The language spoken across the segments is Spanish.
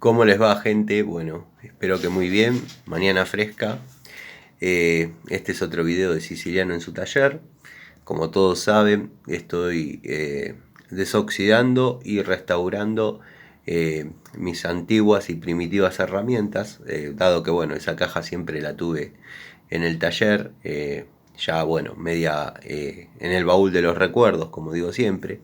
¿Cómo les va, gente? Bueno, espero que muy bien. Mañana fresca. Este es otro video de Siciliano en su taller. Como todos saben, estoy desoxidando y restaurando mis antiguas y primitivas herramientas, dado que bueno, esa caja siempre la tuve en el taller, ya bueno, media en el baúl de los recuerdos, como digo siempre.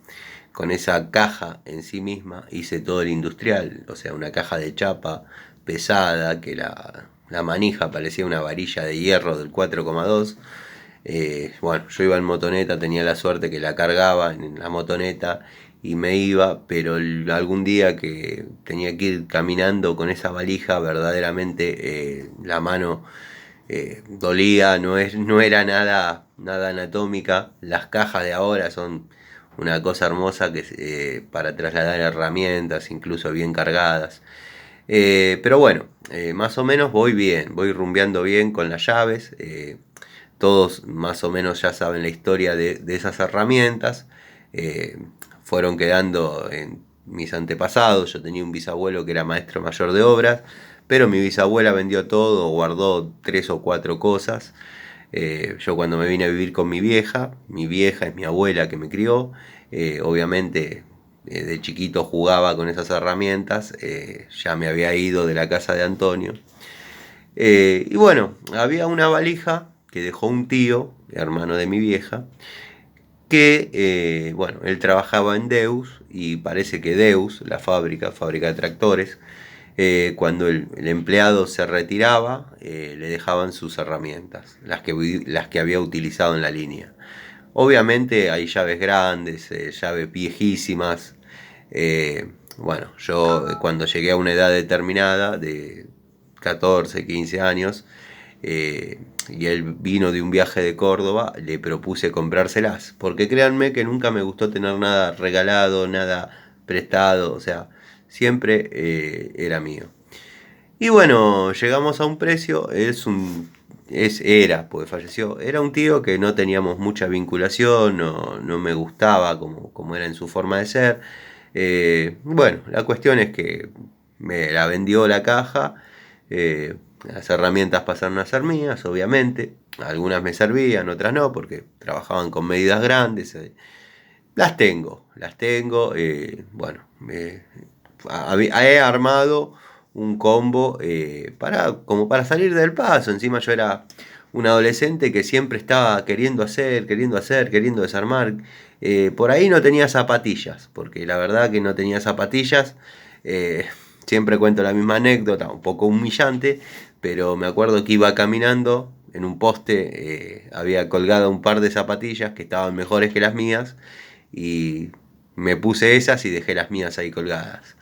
Con esa caja en sí misma hice todo el industrial, o sea, una caja de chapa pesada que la manija parecía una varilla de hierro del 4,2. Bueno, yo iba en motoneta, tenía la suerte que la cargaba en la motoneta y me iba, pero algún día que tenía que ir caminando con esa valija, verdaderamente la mano dolía, no era nada anatómica. Las cajas de ahora son una cosa hermosa que para trasladar herramientas, incluso bien cargadas. Pero bueno, más o menos voy bien, voy rumbeando bien con las llaves. Todos más o menos ya saben la historia de esas herramientas. Eh, Fueron quedando en mis antepasados. Yo tenía un bisabuelo que era maestro mayor de obras, pero mi bisabuela vendió todo, guardó 3 o 4 cosas. Yo cuando me vine a vivir con mi vieja es mi abuela que me crió, obviamente de chiquito jugaba con esas herramientas, ya me había ido de la casa de Antonio. Y bueno, había una valija que dejó un tío, hermano de mi vieja, que, bueno, él trabajaba en Deus y parece que Deus, la fábrica de tractores, cuando el empleado se retiraba, le dejaban sus herramientas, las que había utilizado en la línea. Obviamente hay llaves grandes, llaves viejísimas. Bueno, yo cuando llegué a una edad determinada, de 14, 15 años, y él vino de un viaje de Córdoba, le propuse comprárselas. Porque créanme que nunca me gustó tener nada regalado, nada prestado, o sea, siempre era mío. Y bueno, llegamos a un precio, era, pues falleció, era un tío que no teníamos mucha vinculación, no me gustaba como era en su forma de ser. Bueno, la cuestión es que me la vendió la caja, eh, las herramientas pasaron a ser mías, obviamente, algunas me servían, otras no, porque trabajaban con medidas grandes. Las tengo, bueno, he armado un combo como para salir del paso. Encima yo era un adolescente que siempre estaba queriendo desarmar. Por ahí no tenía zapatillas, porque la verdad que no tenía zapatillas. Eh, Siempre cuento la misma anécdota, un poco humillante, pero me acuerdo que iba caminando en un poste, había colgado un par de zapatillas que estaban mejores que las mías y me puse esas y dejé las mías ahí colgadas.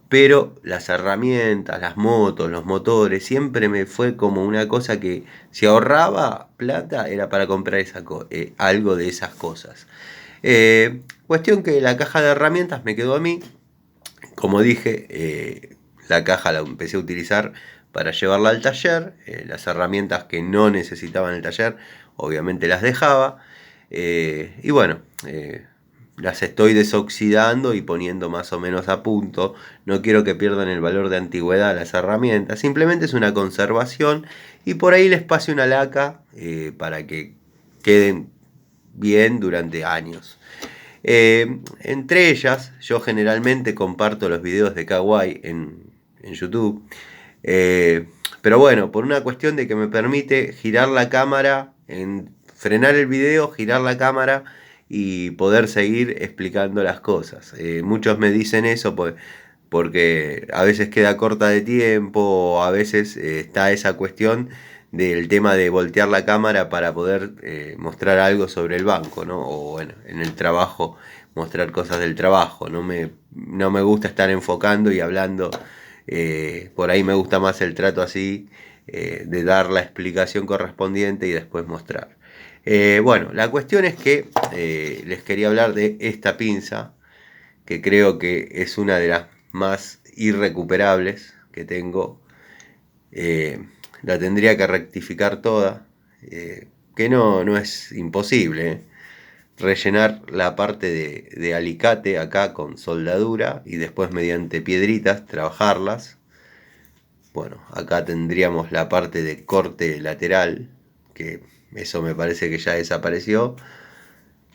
Pero las herramientas, las motos, los motores, siempre me fue como una cosa que si ahorraba plata era para comprar algo de esas cosas. Cuestión que la caja de herramientas me quedó a mí. Como dije, la caja la empecé a utilizar para llevarla al taller. Las herramientas que no necesitaba en el taller, obviamente las dejaba. Y bueno, las estoy desoxidando y poniendo más o menos a punto. No quiero que pierdan el valor de antigüedad las herramientas. Simplemente es una conservación y por ahí les pase una laca para que queden bien durante años. Entre ellas, yo generalmente comparto los videos de Kawaii en YouTube. Eh, pero bueno, por una cuestión de que me permite girar la cámara, frenar el video, girar la cámara y poder seguir explicando las cosas. Muchos me dicen eso porque a veces queda corta de tiempo, o a veces está esa cuestión del tema de voltear la cámara para poder mostrar algo sobre el banco, ¿no? O bueno, en el trabajo, mostrar cosas del trabajo. No me gusta estar enfocando y hablando. Por ahí me gusta más el trato así, de dar la explicación correspondiente y después mostrar. Bueno, la cuestión es que les quería hablar de esta pinza, que creo que es una de las más irrecuperables que tengo. La tendría que rectificar toda, que no es imposible. rellenar la parte de alicate acá con soldadura y después mediante piedritas trabajarlas. Bueno, acá tendríamos la parte de corte lateral, que eso me parece que ya desapareció,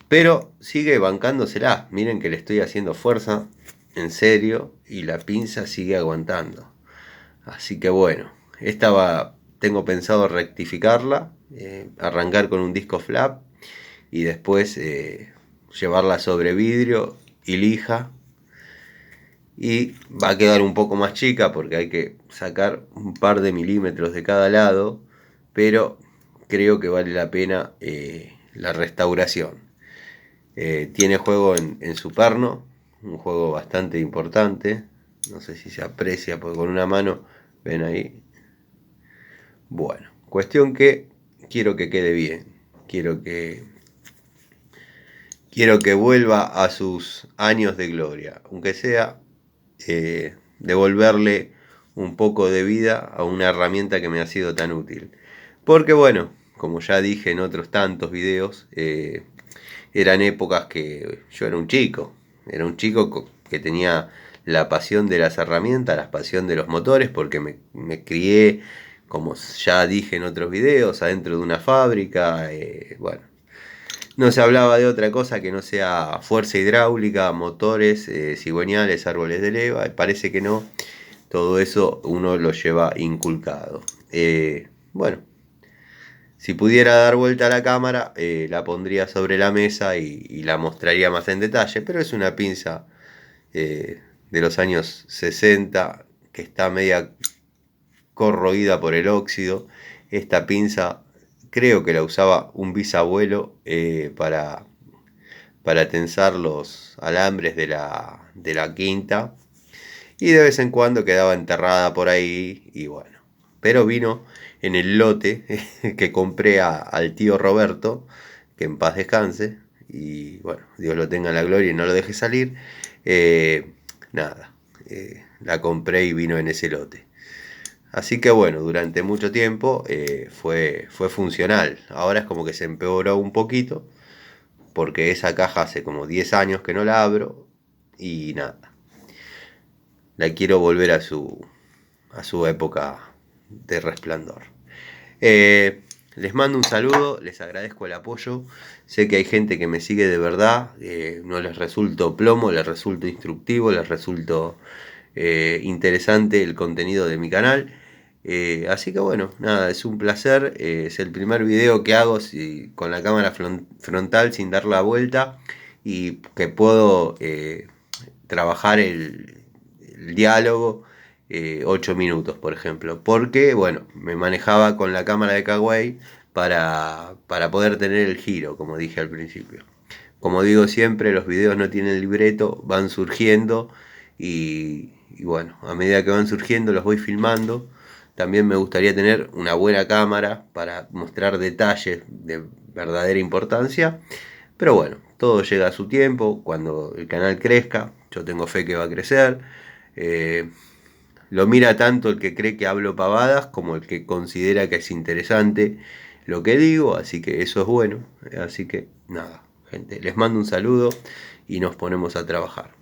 pero sigue bancándosela. Miren que le estoy haciendo fuerza, en serio, y la pinza sigue aguantando. Así que bueno, tengo pensado rectificarla, arrancar con un disco flap y después llevarla sobre vidrio y lija, y va a quedar un poco más chica porque hay que sacar un par de milímetros de cada lado, pero creo que vale la pena la restauración. Tiene juego en su perno, un juego bastante importante, no sé si se aprecia porque con una mano, ven ahí. Bueno, cuestión que quiero que quede bien, quiero que vuelva a sus años de gloria, aunque sea devolverle un poco de vida a una herramienta que me ha sido tan útil. Porque bueno, como ya dije en otros tantos videos, eran épocas que yo era un chico que tenía la pasión de las herramientas, la pasión de los motores, porque me crié, como ya dije en otros videos, adentro de una fábrica. Bueno, no se hablaba de otra cosa que no sea fuerza hidráulica, motores, cigüeñales, árboles de leva. Parece que no. Todo eso uno lo lleva inculcado. Bueno, si pudiera dar vuelta a la cámara, la pondría sobre la mesa y la mostraría más en detalle. Pero es una pinza de los años 60 que está media corroída por el óxido. Esta pinza creo que la usaba un bisabuelo para tensar los alambres de la quinta, y de vez en cuando quedaba enterrada por ahí y bueno. Pero vino en el lote que compré al tío Roberto, que en paz descanse, y bueno, Dios lo tenga en la gloria y no lo deje salir. Nada, la compré y vino en ese lote. Así que bueno, durante mucho tiempo fue funcional. Ahora es como que se empeoró un poquito, porque esa caja hace como 10 años que no la abro y nada. La quiero volver a su época de resplandor. Les mando un saludo, les agradezco el apoyo. Sé que hay gente que me sigue de verdad. No les resulto plomo, les resulto instructivo, les resulto interesante el contenido de mi canal. Así que bueno, nada, es un placer. Es el primer video que hago con la cámara frontal sin dar la vuelta, y que puedo trabajar el diálogo 8 minutos, por ejemplo. Porque, bueno, me manejaba con la cámara de Kawai para poder tener el giro, como dije al principio. Como digo siempre, los videos no tienen libreto, van surgiendo y bueno, a medida que van surgiendo los voy filmando. También me gustaría tener una buena cámara para mostrar detalles de verdadera importancia. Pero bueno, todo llega a su tiempo, cuando el canal crezca. Yo tengo fe que va a crecer. Lo mira tanto el que cree que hablo pavadas como el que considera que es interesante lo que digo, así que eso es bueno. Así que nada, gente, les mando un saludo y nos ponemos a trabajar.